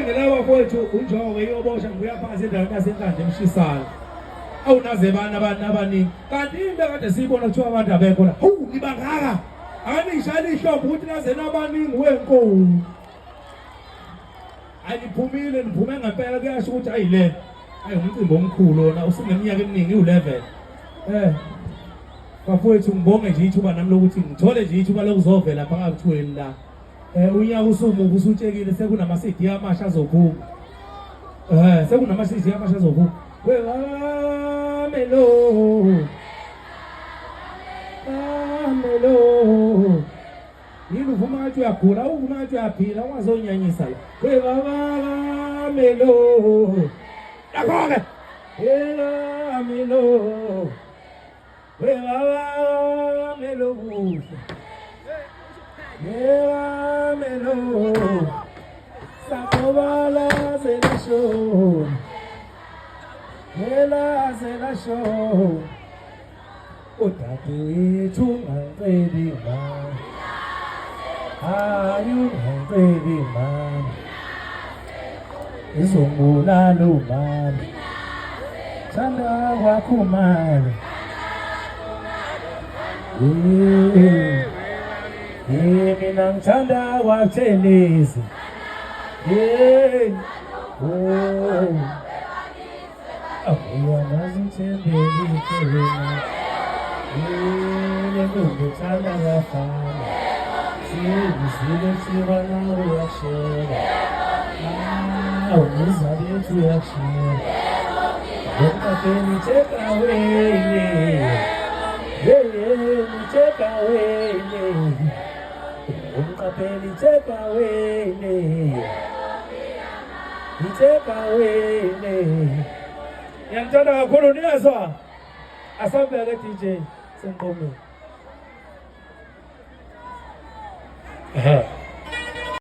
ngilaba kwethu unjongo iyobosha ngibuya phansi endaweni yasenkandla emshisana awunaze bani abantu abaningi kanti into kade siyibona kuthiwa abantu abekho la hawu nibangaka akanishayela ihlombe ukuthi naze nabaningi wenkowu ayiphumile niphume ngempela kuyasho ukuthi ayile umcimbi omkhulu wona usuneminyaka eminingi u11 bafowethu ngibonge nje ithuba nami lokuthi ngithole nje ithuba lokuzovela phakathi kuthweni la unyaka usumuka usutshekile sekunama-CD amasha azophuma sekunama-CD amasha azophuma wewamelo amelo yini uvuma ngathi uyagula uvuma ngathi uyaphila ungazonyanyisa la wewamelo yakho-ke amelo wewamelo kuhle Melo, Sakobala Zelasho, Mela Zelasho, Utatu Tunga Baby Man, are you baby man? Isungula Luman, Chanda Wakuman, mina ngithanda wathenisi uyanazi ngithembele ikhona ngithanda ngafana siyizile sibana uyashela awuzabe ethu uyashela ngokapeni take away take away Umqapheli take away Ngiyamthanda kakhulu niyazwa asambele DJ senqomeni